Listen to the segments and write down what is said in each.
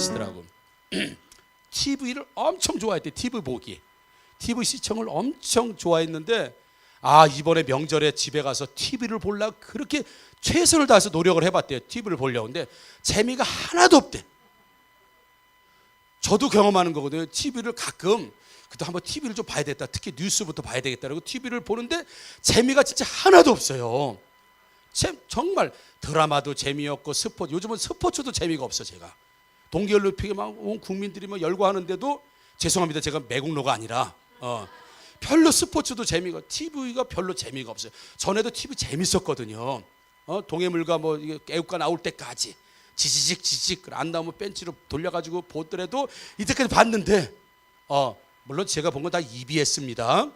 하시더라고. TV를 엄청 좋아했대. TV 보기, TV 시청을 엄청 좋아했는데 이번에 명절에 집에 가서 TV를 보려고 그렇게 최선을 다해서 노력을 해봤대요. TV를 보려고. 근데 재미가 하나도 없대. 저도 경험하는 거거든요. TV를 가끔 그래도 한번 TV를 좀 봐야 되겠다, 특히 뉴스부터 봐야 되겠다라고 TV를 보는데 재미가 진짜 하나도 없어요. 정말 드라마도 재미없고 요즘은 스포츠도 재미가 없어. 제가 동계올림픽에 막 온 국민들이 막 열광하는데도 죄송합니다, 제가 매국노가 아니라 별로 스포츠도 재미가, TV가 별로 재미가 없어요. 전에도 TV 재밌었거든요. 동해물과 뭐 애국가 나올 때까지 지지직 안 나오면 벤치로 돌려가지고 보더라도 이때까지 봤는데 물론 제가 본 건 다 EBS입니다.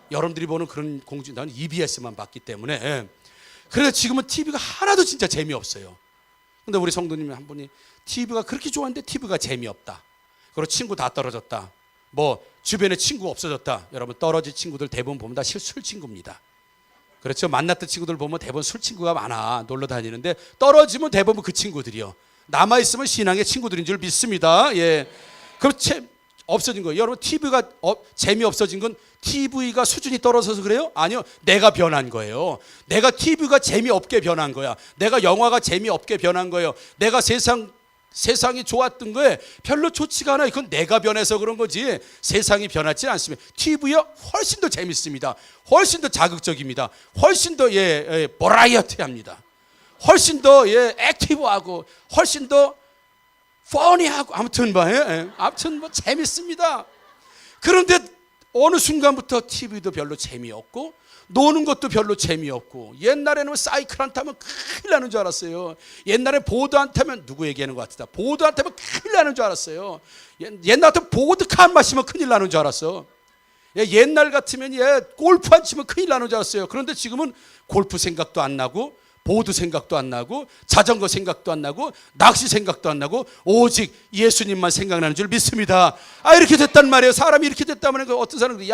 여러분들이 보는 그런 공주, 나는 EBS만 봤기 때문에. 그래서 지금은 TV가 하나도 진짜 재미없어요. 근데 우리 성도님 한 분이 TV가 그렇게 좋았는데 TV가 재미없다, 그리고 친구 다 떨어졌다, 뭐 주변에 친구가 없어졌다. 여러분, 떨어진 친구들 대부분 보면 다 술 친구입니다. 그렇죠? 만났던 친구들 보면 대부분 술 친구가 많아. 놀러 다니는데 떨어지면 대부분 그 친구들이요. 남아있으면 신앙의 친구들인 줄 믿습니다. 예. 그럼 없어진 거예요. 여러분, TV가 재미없어진 건 TV가 수준이 떨어져서 그래요? 아니요, 내가 변한 거예요. 내가 TV가 재미없게 변한 거야. 내가 영화가 재미없게 변한 거예요. 내가 세상이 좋았던 거에 별로 좋지가 않아요. 그건 내가 변해서 그런 거지 세상이 변하지 않습니다. TV가 훨씬 더 재밌습니다. 훨씬 더 자극적입니다. 훨씬 더 버라이어티합니다. 훨씬 더 액티브하고 훨씬 더 퍼니하고 아무튼 뭐 재밌습니다. 그런데 어느 순간부터 TV도 별로 재미없고 노는 것도 별로 재미없고, 옛날에는 사이클 안 타면 큰일 나는 줄 알았어요. 옛날에 보드 안 타면, 누구 얘기하는 것 같다, 보드 안 타면 큰일 나는 줄 알았어요. 옛날 같으면 보드카 안 마시면 큰일 나는 줄 알았어. 옛날 같으면 골프 안 치면 큰일 나는 줄 알았어요. 그런데 지금은 골프 생각도 안 나고, 보드 생각도 안 나고, 자전거 생각도 안 나고, 낚시 생각도 안 나고, 오직 예수님만 생각나는 줄 믿습니다. 이렇게 됐단 말이에요. 사람이 이렇게 됐다면 어떤 사람들이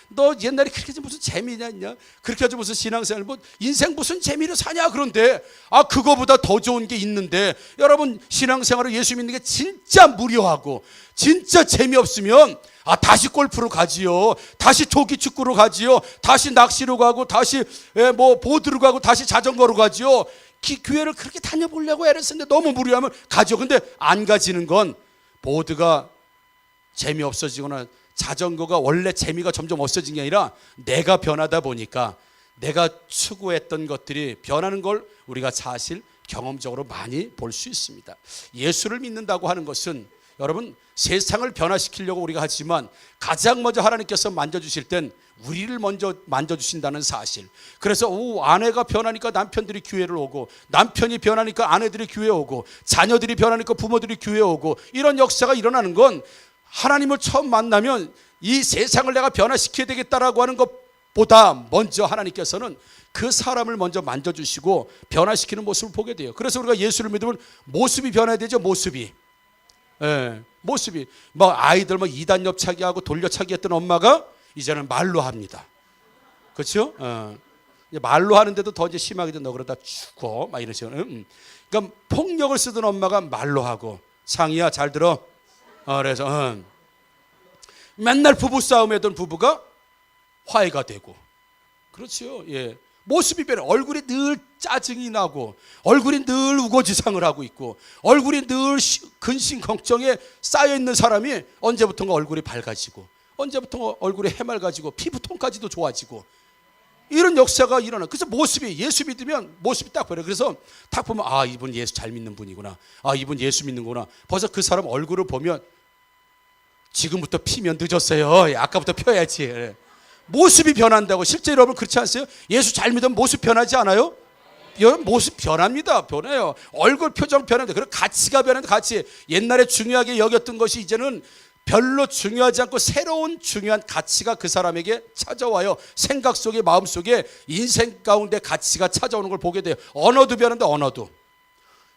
너 옛날에 그렇게 해서 무슨 재미냐 있냐, 그렇게 해서 무슨 신앙생활, 뭐 인생 무슨 재미로 사냐. 그런데 그거보다 더 좋은 게 있는데, 여러분, 신앙생활을 예수 믿는 게 진짜 무료하고 진짜 재미없으면 다시 골프로 가지요, 다시 조기 축구로 가지요, 다시 낚시로 가고, 다시 뭐 보드로 가고, 다시 자전거로 가지요. 교회를 그렇게 다녀보려고 애를 쓰는데 너무 무료하면 가죠. 근데 안 가지는 건 보드가 재미없어지거나 자전거가 원래 재미가 점점 없어진 게 아니라 내가 변하다 보니까 내가 추구했던 것들이 변하는 걸 우리가 사실 경험적으로 많이 볼 수 있습니다. 예수를 믿는다고 하는 것은, 여러분, 세상을 변화시키려고 우리가 하지만 가장 먼저 하나님께서 만져주실 땐 우리를 먼저 만져주신다는 사실. 그래서 아내가 변하니까 남편들이 교회를 오고, 남편이 변하니까 아내들이 교회에 오고, 자녀들이 변하니까 부모들이 교회에 오고, 이런 역사가 일어나는 건 하나님을 처음 만나면 이 세상을 내가 변화시켜야 되겠다라고 하는 것보다 먼저 하나님께서는 그 사람을 먼저 만져주시고 변화시키는 모습을 보게 돼요. 그래서 우리가 예수를 믿으면 모습이 변해야 되죠. 모습이 아이들 이단 옆차기하고 돌려차기 했던 엄마가 이제는 말로 합니다. 그렇죠? 말로 하는데도 더 이제 심하게 너 그러다 죽어 막 이런 식으로. 그러니까 폭력을 쓰던 엄마가 말로 하고, 상이야 잘 들어. 그래서 맨날 부부 싸움했던 부부가 화해가 되고. 그렇죠. 모습이 변해. 얼굴이 늘 짜증이 나고, 얼굴이 늘 우거지상을 하고 있고, 얼굴이 늘 근심 걱정에 쌓여 있는 사람이 언제부턴가 얼굴이 밝아지고, 언제부턴가 얼굴이 해맑아지고, 피부톤까지도 좋아지고, 이런 역사가 일어나. 그래서 모습이, 예수 믿으면 모습이 딱 보여. 그래서 딱 보면 이분 예수 잘 믿는 분이구나, 이분 예수 믿는구나. 벌써 그 사람 얼굴을 보면 지금부터 피면 늦었어요. 아까부터 펴야지. 모습이 변한다고. 실제 여러분 그렇지 않으세요? 예수 잘 믿으면 모습 변하지 않아요? 여러분, 모습 변합니다. 변해요. 얼굴 표정 변합니다. 그리고 가치가 변하는데, 가치, 옛날에 중요하게 여겼던 것이 이제는 별로 중요하지 않고 새로운 중요한 가치가 그 사람에게 찾아와요. 생각 속에, 마음 속에, 인생 가운데 가치가 찾아오는 걸 보게 돼요. 언어도 변하는데, 언어도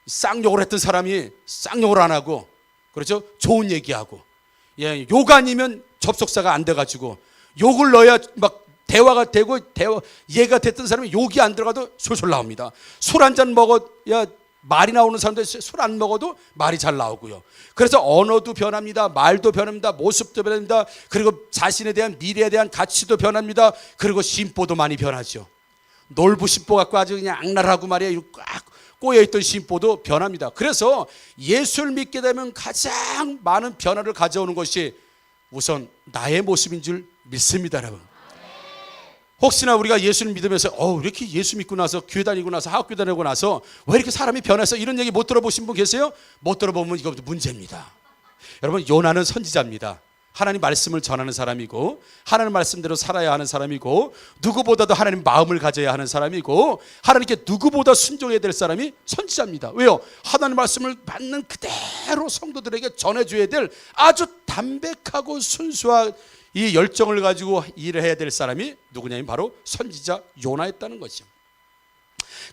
쌍욕을 했던 사람이 쌍욕을 안 하고, 그렇죠? 좋은 얘기하고, 욕 아니면 접속사가 안 돼가지고 욕을 넣어야 막 대화가 되고, 이해가 됐던 사람이 욕이 안 들어가도 솔솔 나옵니다. 술 한 잔 먹어야 말이 나오는 사람들 술 안 먹어도 말이 잘 나오고요. 그래서 언어도 변합니다. 말도 변합니다. 모습도 변합니다. 그리고 자신에 대한 미래에 대한 가치도 변합니다. 그리고 심보도 많이 변하죠. 놀부 심보 갖고 아주 그냥 악랄하고 말이야 꽉 꼬여있던 심보도 변합니다. 그래서 예수를 믿게 되면 가장 많은 변화를 가져오는 것이 우선 나의 모습인 줄 믿습니다, 여러분. 혹시나 우리가 예수를 믿으면서 왜 이렇게 예수 믿고 나서 교회 다니고 나서 학교 다니고 나서 왜 이렇게 사람이 변해서 이런 얘기 못 들어보신 분 계세요? 못 들어보면 이것도 문제입니다. 여러분, 요나는 선지자입니다. 하나님 말씀을 전하는 사람이고 하나님 말씀대로 살아야 하는 사람이고 누구보다도 하나님 마음을 가져야 하는 사람이고 하나님께 누구보다 순종해야 될 사람이 선지자입니다. 왜요? 하나님 말씀을 받는 그대로 성도들에게 전해줘야 될 아주 담백하고 순수한 이 열정을 가지고 일을 해야 될 사람이 누구냐면 바로 선지자 요나였다는 것이죠.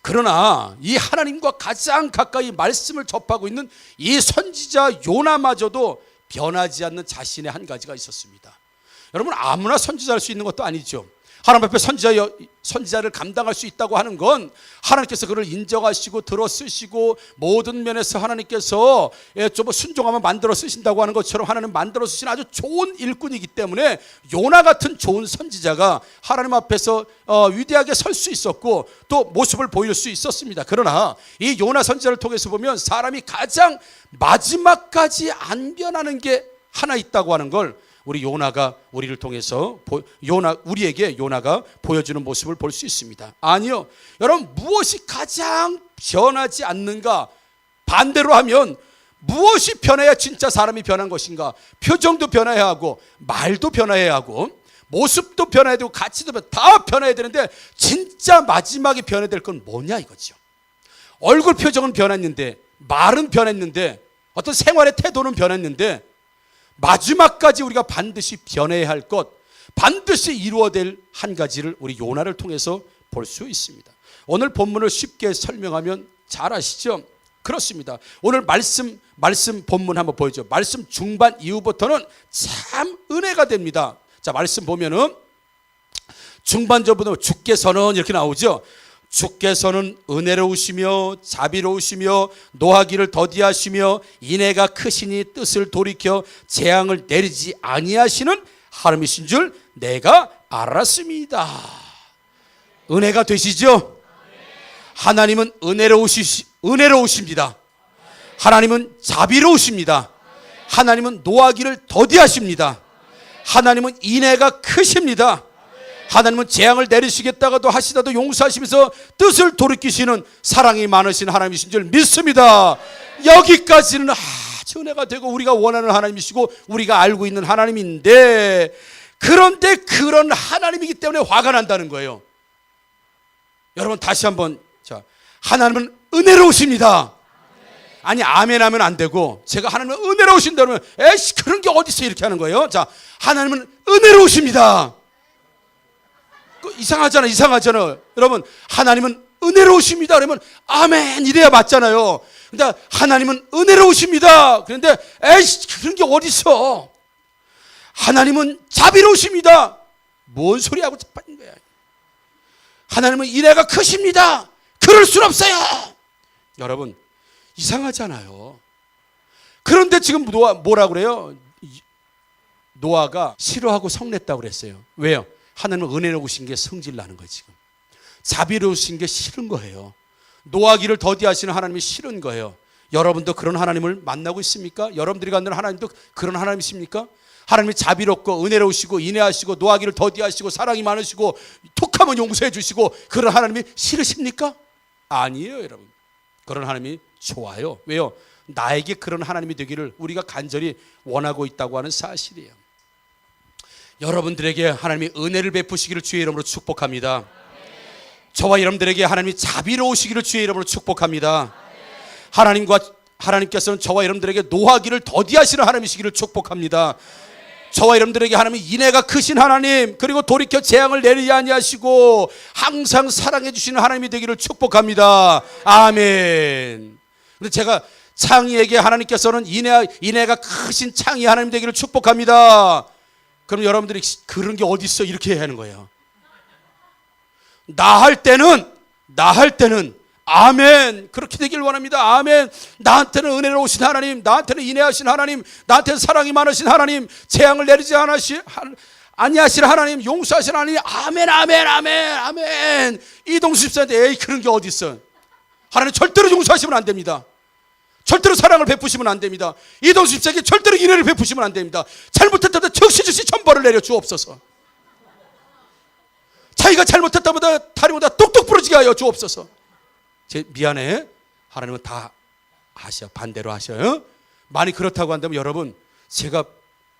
그러나 이 하나님과 가장 가까이 말씀을 접하고 있는 이 선지자 요나마저도 변하지 않는 자신의 한 가지가 있었습니다. 여러분, 아무나 선지자할 수 있는 것도 아니죠. 하나님 앞에 선지자를 감당할 수 있다고 하는 건 하나님께서 그를 인정하시고 들어 쓰시고 모든 면에서 하나님께서 좀 순종하면 만들어 쓰신다고 하는 것처럼 하나님 만들어 쓰신 아주 좋은 일꾼이기 때문에 요나 같은 좋은 선지자가 하나님 앞에서 위대하게 설 수 있었고 또 모습을 보일 수 있었습니다. 그러나 이 요나 선지자를 통해서 보면 사람이 가장 마지막까지 안 변하는 게 하나 있다고 하는 걸 우리 요나가 우리를 통해서 우리에게 요나가 보여주는 모습을 볼 수 있습니다. 아니요, 여러분, 무엇이 가장 변하지 않는가? 반대로 하면 무엇이 변해야 진짜 사람이 변한 것인가? 표정도 변해야 하고 말도 변해야 하고 모습도 변해야 되고 가치도 다 변해야 되는데 진짜 마지막에 변해야 될 건 뭐냐 이거죠. 얼굴 표정은 변했는데 말은 변했는데 어떤 생활의 태도는 변했는데 마지막까지 우리가 반드시 변해야 할 것, 반드시 이루어야 될 한 가지를 우리 요나를 통해서 볼 수 있습니다. 오늘 본문을 쉽게 설명하면 잘 아시죠? 그렇습니다. 오늘 말씀 본문 한번 보여줘. 말씀 중반 이후부터는 참 은혜가 됩니다. 자, 말씀 보면은 중반전부터 주께서는 이렇게 나오죠. 주께서는 은혜로우시며 자비로우시며 노하기를 더디하시며 인애가 크시니 뜻을 돌이켜 재앙을 내리지 아니하시는 하나님이신 줄 내가 알았습니다. 은혜가 되시죠? 하나님은 은혜로우십니다. 하나님은 자비로우십니다. 하나님은 노하기를 더디하십니다. 하나님은 인애가 크십니다. 하나님은 재앙을 내리시겠다가도 하시다도 용서하시면서 뜻을 돌이키시는 사랑이 많으신 하나님이신 줄 믿습니다. 여기까지는 아주 은혜가 되고 우리가 원하는 하나님이시고 우리가 알고 있는 하나님인데, 그런데 그런 하나님이기 때문에 화가 난다는 거예요. 여러분, 다시 한번, 자, 하나님은 은혜로우십니다. 아니, 아멘 하면 안 되고, 제가 하나님은 은혜로우신다 그러면 에이씨 그런 게 어디 있어 이렇게 하는 거예요. 자, 하나님은 은혜로우십니다. 이상하잖아요. 여러분, 하나님은 은혜로우십니다 그러면 아멘 이래야 맞잖아요. 근데 하나님은 은혜로우십니다 그런데 에이씨 그런 게 어디 있어. 하나님은 자비로우십니다. 뭔 소리 하고 자빠진 거야. 하나님은 인애가 크십니다. 그럴 순 없어요. 여러분, 이상하잖아요. 그런데 지금 뭐라고 그래요? 노아가 싫어하고 성냈다고 그랬어요. 왜요? 하나님은 은혜로우신 게 성질 나는 거예요. 지금 자비로우신 게 싫은 거예요. 노하기를 더디하시는 하나님이 싫은 거예요. 여러분도 그런 하나님을 만나고 있습니까? 여러분들이 갖는 하나님도 그런 하나님이십니까? 하나님이 자비롭고 은혜로우시고 인애하시고 노하기를 더디하시고 사랑이 많으시고 툭하면 용서해 주시고 그런 하나님이 싫으십니까? 아니에요, 여러분. 그런 하나님이 좋아요. 왜요? 나에게 그런 하나님이 되기를 우리가 간절히 원하고 있다고 하는 사실이에요. 여러분들에게 하나님이 은혜를 베푸시기를 주의 이름으로 축복합니다. 저와 여러분들에게 하나님이 자비로우시기를 주의 이름으로 축복합니다. 하나님께서는 저와 여러분들에게 노하기를 더디하시는 하나님이시기를 축복합니다. 저와 여러분들에게 하나님이 인애가 크신 하나님, 그리고 돌이켜 재앙을 내리지 아니하시고 항상 사랑해 주시는 하나님이 되기를 축복합니다. 아멘. 근데 제가 창희에게 하나님께서는 인애가 크신 창희 하나님 되기를 축복합니다. 그럼 여러분들이 그런 게 어디 있어 이렇게 해야 하는 거예요. 나 할 때는 아멘. 그렇게 되길 원합니다. 아멘. 나한테는 은혜로 오신 하나님, 나한테는 인애하신 하나님, 나한테는 사랑이 많으신 하나님, 재앙을 내리지 아니하실 하나님, 용서하신 하나님. 아멘, 아멘, 아멘, 아멘. 이동수 집사한테 에이 그런 게 어디 있어? 하나님 절대로 용서하시면 안 됩니다. 절대로 사랑을 베푸시면 안 됩니다. 이동수 집사에게 절대로 인애를 베푸시면 안 됩니다. 잘못했다면 즉시 천벌을 내려 주옵소서. 자기가 잘못했다보다 다리보다 똑똑 부러지게 하여 주옵소서. 미안해. 하나님은 다 하셔. 반대로 하셔요. 만약 그렇다고 한다면 여러분, 제가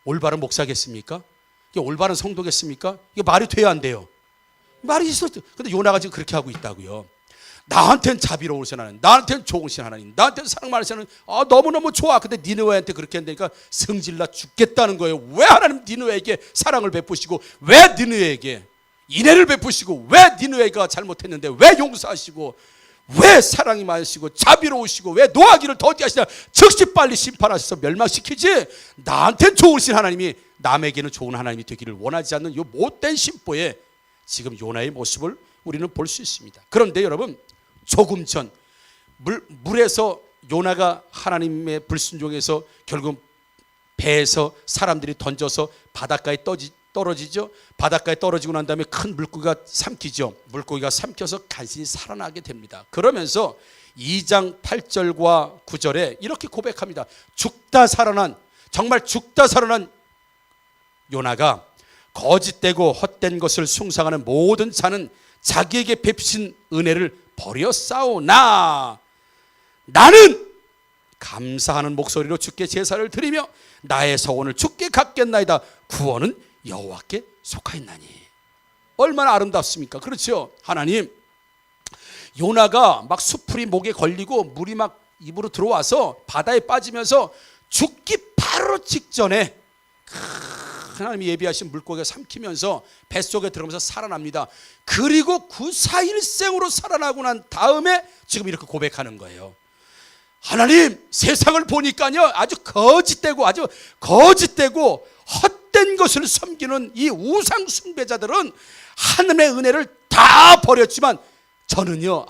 올바른 목사겠습니까? 이게 올바른 성도겠습니까? 이게 말이 돼야 안 돼요. 말이 있어. 근데 요나가 지금 그렇게 하고 있다고요. 나한테는 자비로우신 하나님, 나한테는 좋으신 하나님, 나한테는 사랑 많으신 하나님, 너무너무 좋아. 근데 니느웨한테 그렇게 한다니까 성질나 죽겠다는 거예요. 왜 하나님 니느웨에게 사랑을 베푸시고, 왜 니느웨에게 인애를 베푸시고, 왜 니느웨가 잘못했는데 왜 용서하시고, 왜 사랑이 많으시고 자비로우시고, 왜 노하기를 더디하시냐, 즉시 빨리 심판하셔서 멸망시키지. 나한테는 좋으신 하나님이 남에게는 좋은 하나님이 되기를 원하지 않는 이 못된 심보에 지금 요나의 모습을 우리는 볼 수 있습니다. 그런데 여러분, 조금 전 물에서 요나가 하나님의 불순종에서 결국 배에서 사람들이 던져서 바닷가에 떨어지죠. 바닷가에 떨어지고 난 다음에 큰 물고기가 삼키죠. 물고기가 삼켜서 간신히 살아나게 됩니다. 그러면서 2장 8절과 9절에 이렇게 고백합니다. 죽다 살아난, 정말 죽다 살아난 요나가 거짓되고 헛된 것을 숭상하는 모든 자는 자기에게 베푸신 은혜를 버렸사오나 나는 감사하는 목소리로 주께 제사를 드리며 나의 서원을 주께 갚겠나이다. 구원은 여호와께 속하였나니. 얼마나 아름답습니까? 그렇죠. 하나님, 요나가 막 수풀이 목에 걸리고 물이 막 입으로 들어와서 바다에 빠지면서 죽기 바로 직전에 하나님이 예비하신 물고기가 삼키면서 뱃속에 들어가면서 살아납니다. 그리고 구사일생으로 살아나고 난 다음에 지금 이렇게 고백하는 거예요. 하나님, 세상을 보니까요, 아주 거짓되고 헛된 것을 섬기는 이 우상 숭배자들은 하나님의 은혜를 다 버렸지만 저는요,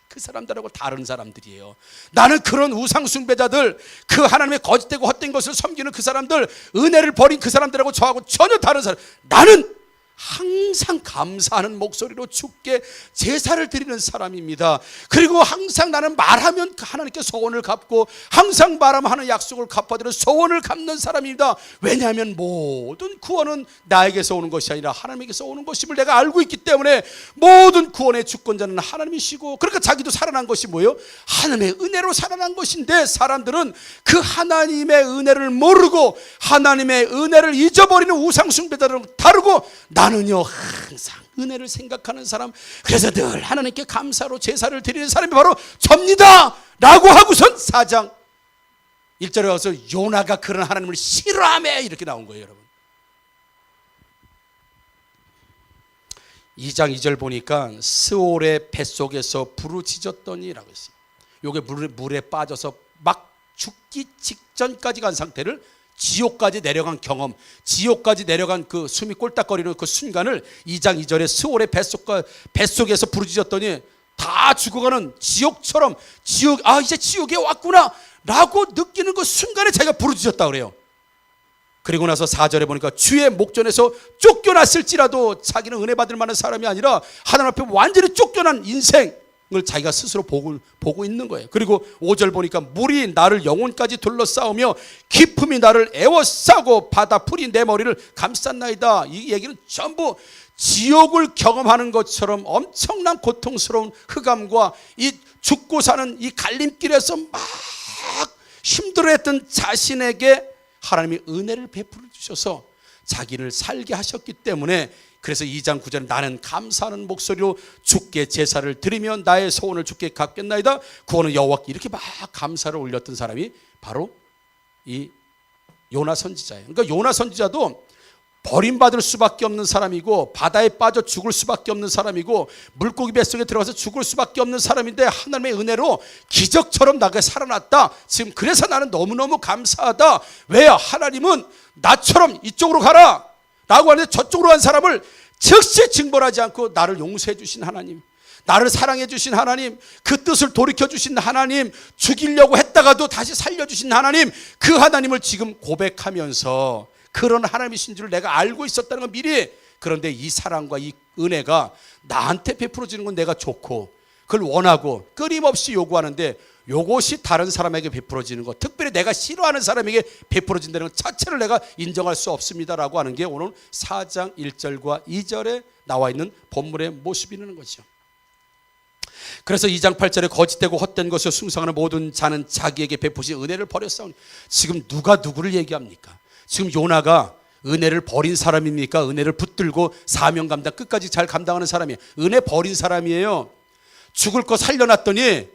그 사람들하고 다른 사람들이에요. 나는 그런 우상 숭배자들, 그 하나님의 거짓되고 헛된 것을 섬기는 그 사람들, 은혜를 버린 그 사람들하고 저하고 전혀 다른 사람. 나는 항상 감사하는 목소리로 주께 제사를 드리는 사람입니다. 그리고 항상 나는 말하면 하나님께 소원을 갚고, 항상 말하면 하는 약속을 갚아드리는 소원을 갚는 사람입니다. 왜냐하면 모든 구원은 나에게서 오는 것이 아니라 하나님에게서 오는 것임을 내가 알고 있기 때문에, 모든 구원의 주권자는 하나님이시고, 그러니까 자기도 살아난 것이 뭐예요? 하나님의 은혜로 살아난 것인데, 사람들은 그 하나님의 은혜를 모르고 하나님의 은혜를 잊어버리는 우상 숭배자들은 다르고, 나는요 항상 은혜를 생각하는 사람, 그래서 늘 하나님께 감사로 제사를 드리는 사람이 바로 접니다 라고 하고선 4장 1절에 와서 요나가 그런 하나님을 싫어하며 이렇게 나온 거예요. 여러분, 2장 2절 보니까 스올의 뱃속에서 부르짖었더니 라고 했어요. 요게 물에 빠져서 막 죽기 직전까지 간 상태를, 지옥까지 내려간 경험, 지옥까지 내려간 그 숨이 꼴딱거리는 그 순간을 2장 2절에 스올의 뱃속에서 부르짖었더니 다 죽어가는 지옥처럼, 이제 지옥에 왔구나 라고 느끼는 그 순간에 자기가 부르짖었다 그래요. 그리고 나서 4절에 보니까 주의 목전에서 쫓겨났을지라도 자기는 은혜 받을 만한 사람이 아니라 하나님 앞에 완전히 쫓겨난 인생 을 자기가 스스로 보고 있는 거예요. 그리고 5절 보니까 물이 나를 영혼까지 둘러싸우며 깊음이 나를 에워싸고 바다 풀이 내 머리를 감쌌나이다. 이 얘기는 전부 지옥을 경험하는 것처럼 엄청난 고통스러운 흑암과 이 죽고 사는 이 갈림길에서 막 힘들어했던 자신에게 하나님이 은혜를 베풀어 주셔서 자기를 살게 하셨기 때문에, 그래서 2장 9절에 나는 감사하는 목소리로 주께 제사를 드리며 나의 소원을 주께 갚겠나이다. 구원은 여호와께, 이렇게 막 감사를 올렸던 사람이 바로 이 요나 선지자예요. 그러니까 요나 선지자도 버림받을 수밖에 없는 사람이고, 바다에 빠져 죽을 수밖에 없는 사람이고, 물고기 뱃속에 들어가서 죽을 수밖에 없는 사람인데 하나님의 은혜로 기적처럼 나가 살아났다. 지금 그래서 나는 너무너무 감사하다. 왜요? 하나님은 나처럼 이쪽으로 가라 라고 하는데 저쪽으로 간 사람을 즉시 징벌하지 않고 나를 용서해 주신 하나님, 나를 사랑해 주신 하나님, 그 뜻을 돌이켜 주신 하나님, 죽이려고 했다가도 다시 살려주신 하나님, 그 하나님을 지금 고백하면서 그런 하나님이신 줄 내가 알고 있었다는 건 미리. 그런데 이 사랑과 이 은혜가 나한테 베풀어지는 건 내가 좋고 그걸 원하고 끊임없이 요구하는데, 요것이 다른 사람에게 베풀어지는 것, 특별히 내가 싫어하는 사람에게 베풀어진다는 것 자체를 내가 인정할 수 없습니다라고 하는 게 오늘 4장 1절과 2절에 나와 있는 본문의 모습이라는 거죠. 그래서 2장 8절에 거짓되고 헛된 것을 숭상하는 모든 자는 자기에게 베푸신 은혜를 버렸사오니. 지금 누가 누구를 얘기합니까? 지금 요나가 은혜를 버린 사람입니까? 은혜를 붙들고 사명 감당 끝까지 잘 감당하는 사람이에요. 은혜 버린 사람이에요. 죽을 거 살려놨더니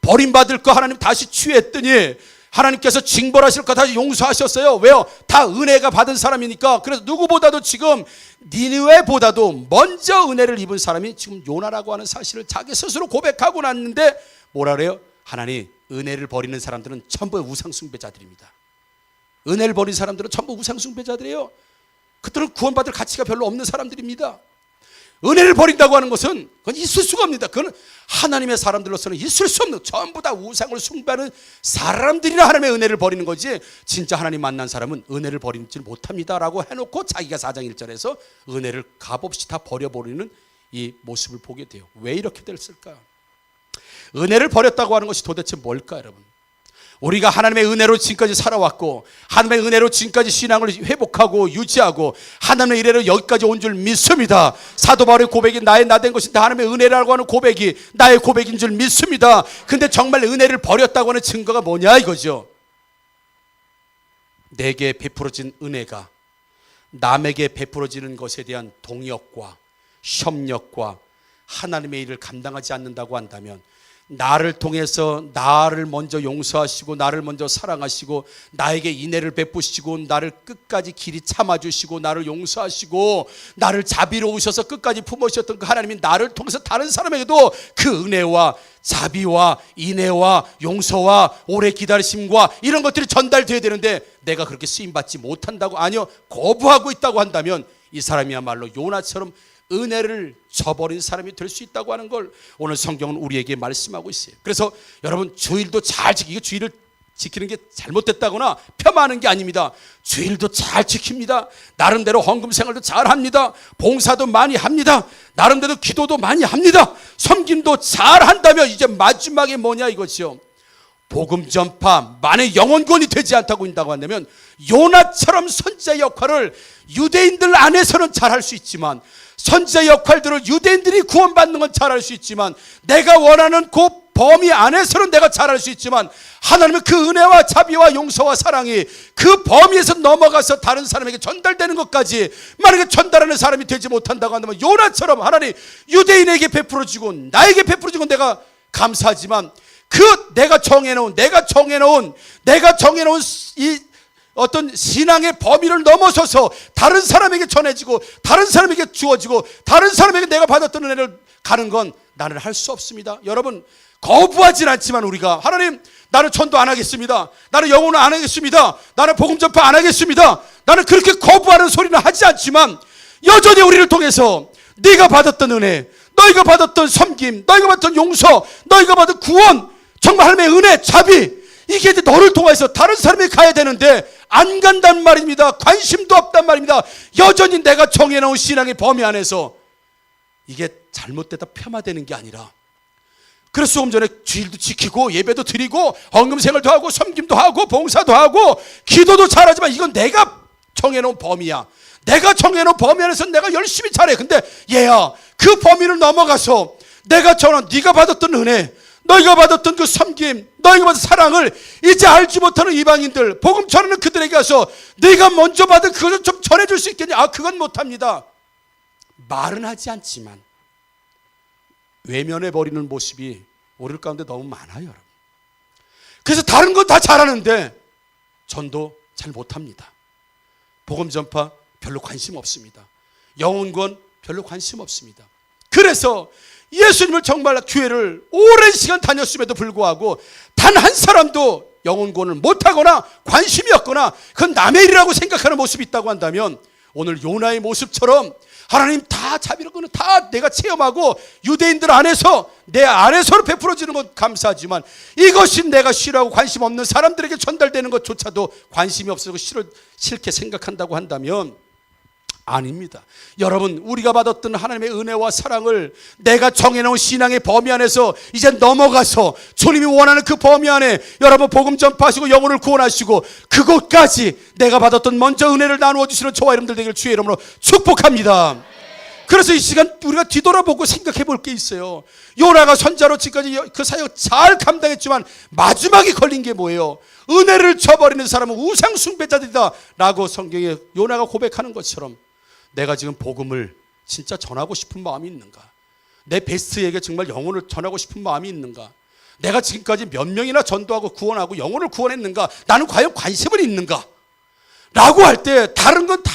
버림받을 거 하나님 다시 취했더니 하나님께서 징벌하실 거 다시 용서하셨어요. 왜요? 다 은혜가 받은 사람이니까. 그래서 누구보다도 지금 니느웨보다도 먼저 은혜를 입은 사람이 지금 요나라고 하는 사실을 자기 스스로 고백하고 났는데 뭐라 그래요? 하나님, 은혜를 버리는 사람들은 전부 우상숭배자들입니다. 은혜를 버린 사람들은 전부 우상숭배자들이에요. 그들은 구원받을 가치가 별로 없는 사람들입니다. 은혜를 버린다고 하는 것은 그건 있을 수가 없습니다. 그건 하나님의 사람들로서는 있을 수 없는, 전부 다 우상을 숭배하는 사람들이나 하나님의 은혜를 버리는 거지, 진짜 하나님 만난 사람은 은혜를 버리지 못합니다 라고 해놓고 자기가 4장 1절에서 은혜를 값없이 다 버려버리는 이 모습을 보게 돼요. 왜 이렇게 됐을까요? 은혜를 버렸다고 하는 것이 도대체 뭘까 여러분? 우리가 하나님의 은혜로 지금까지 살아왔고 하나님의 은혜로 지금까지 신앙을 회복하고 유지하고 하나님의 은혜로 여기까지 온 줄 믿습니다. 사도 바울의 고백이 나의 나 된 것인데 하나님의 은혜라고 하는 고백이 나의 고백인 줄 믿습니다. 근데 정말 은혜를 버렸다고 하는 증거가 뭐냐 이거죠. 내게 베풀어진 은혜가 남에게 베풀어지는 것에 대한 동역과 협력과 하나님의 일을 감당하지 않는다고 한다면, 나를 통해서 나를 먼저 용서하시고 나를 먼저 사랑하시고 나에게 인애를 베푸시고 나를 끝까지 길이 참아주시고 나를 용서하시고 나를 자비로우셔서 끝까지 품으셨던 그 하나님이 나를 통해서 다른 사람에게도 그 은혜와 자비와 인애와 용서와 오래 기다리심과 이런 것들이 전달되어야 되는데 내가 그렇게 쓰임받지 못한다고, 아니요, 거부하고 있다고 한다면 이 사람이야말로 요나처럼 은혜를 저버린 사람이 될 수 있다고 하는 걸 오늘 성경은 우리에게 말씀하고 있어요. 그래서 여러분, 주일도 잘 지키고, 주일을 지키는 게 잘못됐다거나 폄하하는 게 아닙니다. 주일도 잘 지킵니다. 나름대로 헌금 생활도 잘 합니다. 봉사도 많이 합니다. 나름대로 기도도 많이 합니다. 섬김도 잘 한다면 이제 마지막에 뭐냐 이거죠. 복음 전파 만에 영혼권이 되지 않다고 한다고 한다면 요나처럼 선지자 역할을 유대인들 안에서는 잘할 수 있지만, 선지자 역할들을 유대인들이 구원받는 건 잘할 수 있지만, 내가 원하는 그 범위 안에서는 내가 잘할 수 있지만, 하나님의 그 은혜와 자비와 용서와 사랑이 그 범위에서 넘어가서 다른 사람에게 전달되는 것까지 만약에 전달하는 사람이 되지 못한다고 한다면, 요나처럼 하나님 유대인에게 베풀어주고 나에게 베풀어주고 내가 감사하지만, 그 내가 정해놓은 이 어떤 신앙의 범위를 넘어서서 다른 사람에게 전해지고 다른 사람에게 주어지고 다른 사람에게 내가 받았던 은혜를 가는 건 나는 할 수 없습니다. 여러분, 거부하진 않지만 우리가 하나님, 나는 전도 안 하겠습니다. 나는 영혼을 안 하겠습니다. 나는 복음 전파 안 하겠습니다. 나는 그렇게 거부하는 소리는 하지 않지만 여전히 우리를 통해서 네가 받았던 은혜, 너희가 받았던 섬김, 너희가 받았던 용서, 너희가 받은 구원, 정말 하나님의 은혜, 자비, 이게 이제 너를 통해서 다른 사람이 가야 되는데 안 간단 말입니다. 관심도 없단 말입니다. 여전히 내가 정해놓은 신앙의 범위 안에서 이게 잘못됐다 폄하되는 게 아니라, 그래서 조금 전에 주일도 지키고 예배도 드리고 헌금 생활도 하고 섬김도 하고 봉사도 하고 기도도 잘하지만 이건 내가 정해놓은 범위야. 내가 정해놓은 범위 안에서 내가 열심히 잘해. 근데 얘야, 그 범위를 넘어가서 내가 전한 네가 받았던 은혜, 너희가 받았던 그 섬김, 너희가 받은 사랑을 이제 알지 못하는 이방인들, 복음 전하는 그들에게 가서 네가 먼저 받은 그것을 좀 전해줄 수 있겠냐? 아, 그건 못합니다. 말은 하지 않지만 외면해버리는 모습이 우리 가운데 너무 많아요, 여러분. 그래서 다른 건 다 잘하는데 전도 잘 못합니다. 복음 전파 별로 관심 없습니다. 영혼권 별로 관심 없습니다. 그래서 예수님을 정말 교회를 오랜 시간 다녔음에도 불구하고 단 한 사람도 영혼권을 못하거나 관심이 없거나 그건 남의 일이라고 생각하는 모습이 있다고 한다면 오늘 요나의 모습처럼 하나님 다 자비로는 다 내가 체험하고 유대인들 안에서 내 안에서 베풀어지는 것 감사하지만 이것이 내가 싫어하고 관심 없는 사람들에게 전달되는 것조차도 관심이 없어서 싫게 생각한다고 한다면 아닙니다. 여러분, 우리가 받았던 하나님의 은혜와 사랑을 내가 정해놓은 신앙의 범위 안에서 이제 넘어가서 주님이 원하는 그 범위 안에 여러분 복음 전파하시고 영혼을 구원하시고 그곳까지 내가 받았던 먼저 은혜를 나누어 주시는 저와 여러분들 되기를 주의 이름으로 축복합니다. 그래서 이 시간 우리가 뒤돌아보고 생각해 볼 게 있어요. 요나가 선자로 지금까지 그 사역 잘 감당했지만 마지막에 걸린 게 뭐예요? 은혜를 저버리는 사람은 우상 숭배자들이다 라고 성경에 요나가 고백하는 것처럼 내가 지금 복음을 진짜 전하고 싶은 마음이 있는가? 내 베스트에게 정말 영혼을 전하고 싶은 마음이 있는가? 내가 지금까지 몇 명이나 전도하고 구원하고 영혼을 구원했는가? 나는 과연 관심은 있는가? 라고 할 때 다른 건 다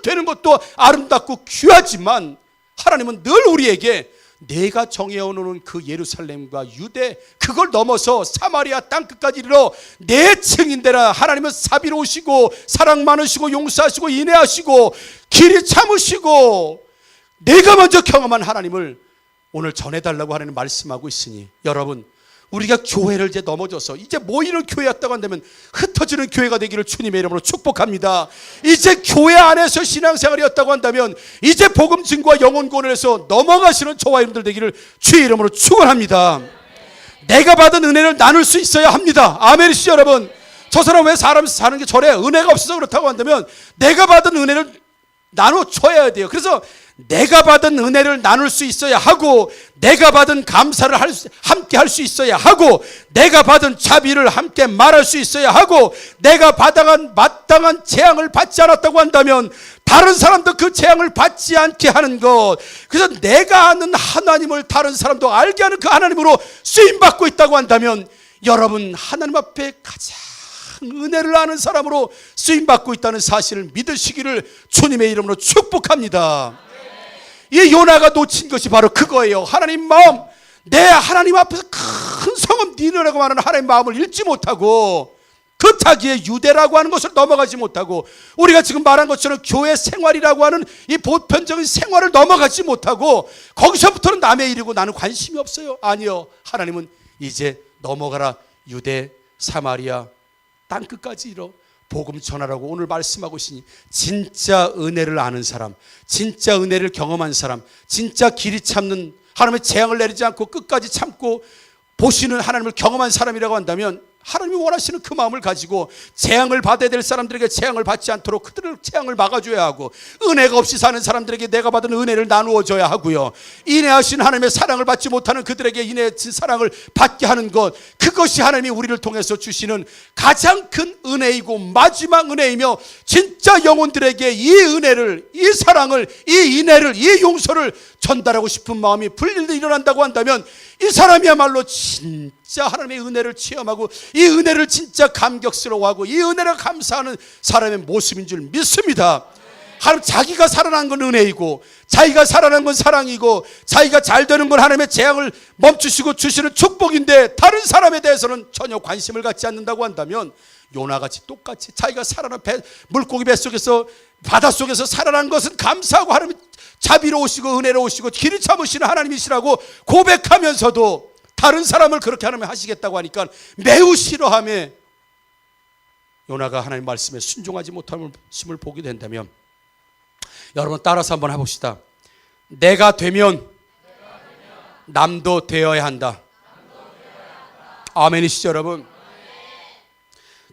되는 것도 아름답고 귀하지만 하나님은 늘 우리에게 내가 정해오는 그 예루살렘과 유대 그걸 넘어서 사마리아 땅끝까지 이르러 내 증인되라. 하나님은 사비로우시고 사랑 많으시고 용서하시고 인애하시고 길이 참으시고 내가 먼저 경험한 하나님을 오늘 전해달라고 하나님 말씀하고 있으니 여러분 우리가 교회를 이제 넘어져서 이제 모이는 교회였다고 한다면 흩어지는 교회가 되기를 주님의 이름으로 축복합니다. 이제 교회 안에서 신앙생활이었다고 한다면 이제 복음 증거와 영혼 구원에서 넘어가시는 저와 여러분들 되기를 주의 이름으로 축원합니다. 내가 받은 은혜를 나눌 수 있어야 합니다. 아멘이시죠 여러분? 저 사람 왜 사람 사는 게 저래? 은혜가 없어서 그렇다고 한다면 내가 받은 은혜를 나눠줘야 돼요. 그래서 내가 받은 은혜를 나눌 수 있어야 하고 내가 받은 감사를 함께 할 수 있어야 하고 내가 받은 자비를 함께 말할 수 있어야 하고 내가 마땅한 재앙을 받지 않았다고 한다면 다른 사람도 그 재앙을 받지 않게 하는 것. 그래서 내가 아는 하나님을 다른 사람도 알게 하는 그 하나님으로 쓰임받고 있다고 한다면 여러분 하나님 앞에 가장 은혜를 아는 사람으로 쓰임받고 있다는 사실을 믿으시기를 주님의 이름으로 축복합니다. 이 요나가 놓친 것이 바로 그거예요. 하나님 마음, 내 하나님 앞에서 큰 성읍 니느라고 말하는 하나님 마음을 읽지 못하고 그 자기의 유대라고 하는 것을 넘어가지 못하고 우리가 지금 말한 것처럼 교회 생활이라고 하는 이 보편적인 생활을 넘어가지 못하고 거기서부터는 남의 일이고 나는 관심이 없어요. 아니요, 하나님은 이제 넘어가라. 유대 사마리아 땅끝까지 이뤄 복음 전하라고 오늘 말씀하고 있으니 진짜 은혜를 아는 사람, 진짜 은혜를 경험한 사람, 진짜 길이 참는 하나님의 재앙을 내리지 않고 끝까지 참고 보시는 하나님을 경험한 사람이라고 한다면 하나님이 원하시는 그 마음을 가지고 재앙을 받아야 될 사람들에게 재앙을 받지 않도록 그들을 재앙을 막아줘야 하고 은혜가 없이 사는 사람들에게 내가 받은 은혜를 나누어 줘야 하고요, 인애하신 하나님의 사랑을 받지 못하는 그들에게 인애하신 사랑을 받게 하는 것, 그것이 하나님이 우리를 통해서 주시는 가장 큰 은혜이고 마지막 은혜이며 진짜 영혼들에게 이 은혜를, 이 사랑을, 이 인애를, 이 용서를 전달하고 싶은 마음이 불일듯 일어난다고 한다면 이 사람이야말로 진짜 하나님의 은혜를 체험하고 이 은혜를 진짜 감격스러워하고 이 은혜를 감사하는 사람의 모습인 줄 믿습니다. 하나님, 자기가 살아난 건 은혜이고 자기가 살아난 건 사랑이고 자기가 잘 되는 건 하나님의 재앙을 멈추시고 주시는 축복인데 다른 사람에 대해서는 전혀 관심을 갖지 않는다고 한다면 요나같이 똑같이 자기가 살아난 물고기 뱃속에서 바닷속에서 살아난 것은 감사하고 하나님 자비로우시고 은혜로우시고 길이 참으시는 하나님이시라고 고백하면서도 다른 사람을 그렇게 하나님 하시겠다고 하니까 매우 싫어하며 요나가 하나님 말씀에 순종하지 못함을 보게 된다면 여러분 따라서 한번 해봅시다. 내가 되면 남도 되어야 한다. 아멘이시죠 여러분?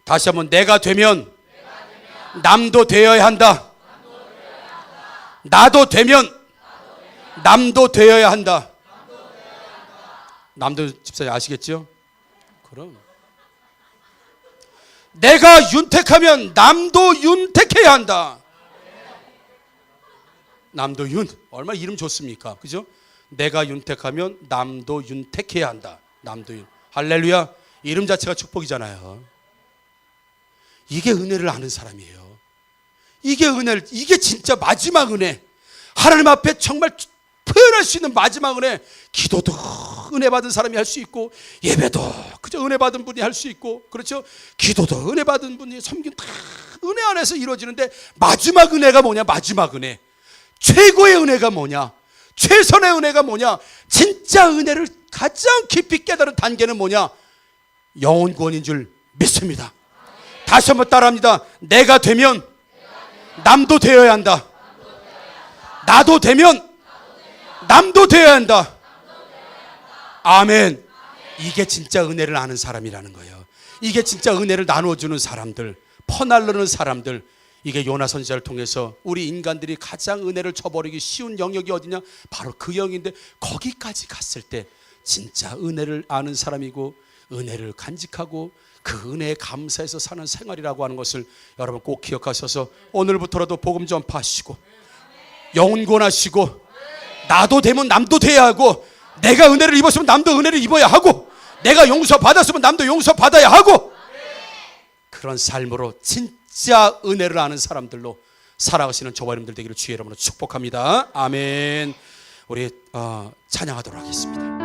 다시 한번 내가 되면 남도 되어야 한다. 나도 되면 남도 되어야 한다. 남도 집사님 아시겠죠? 그럼 내가 윤택하면 남도 윤택해야 한다. 남도 윤 얼마나 이름 좋습니까? 그죠? 내가 윤택하면 남도 윤택해야 한다. 남도 윤 할렐루야. 이름 자체가 축복이잖아요. 이게 은혜를 아는 사람이에요. 이게 은혜를, 이게 진짜 마지막 은혜. 하나님 앞에 정말 표현할 수 있는 마지막 은혜, 기도도 은혜 받은 사람이 할 수 있고, 예배도 그저 은혜 받은 분이 할 수 있고, 그렇죠? 기도도 은혜 받은 분이, 섬김 다 은혜 안에서 이루어지는데, 마지막 은혜가 뭐냐? 마지막 은혜, 최고의 은혜가 뭐냐? 최선의 은혜가 뭐냐? 진짜 은혜를 가장 깊이 깨달은 단계는 뭐냐? 영혼구원인 줄 믿습니다. 다시 한번 따라합니다. 내가 되면 남도 되어야 한다. 나도 되면 남도 되어야 한다. 아멘. 이게 진짜 은혜를 아는 사람이라는 거예요. 이게 진짜 은혜를 나눠주는 사람들, 퍼날르는 사람들. 이게 요나 선지자를 통해서 우리 인간들이 가장 은혜를 저버리기 쉬운 영역이 어디냐? 바로 그 영역인데, 거기까지 갔을 때 진짜 은혜를 아는 사람이고, 은혜를 간직하고 그 은혜에 감사해서 사는 생활이라고 하는 것을 여러분 꼭 기억하셔서 오늘부터라도 복음 전파하시고, 영혼구원하시고, 나도 되면 남도 돼야 하고, 내가 은혜를 입었으면 남도 은혜를 입어야 하고, 내가 용서받았으면 남도 용서받아야 하고, 그런 삶으로 진짜 은혜를 아는 사람들로 살아가시는 저와 여러분들 되기를 주의 이름으로 축복합니다. 아멘. 우리 찬양하도록 하겠습니다.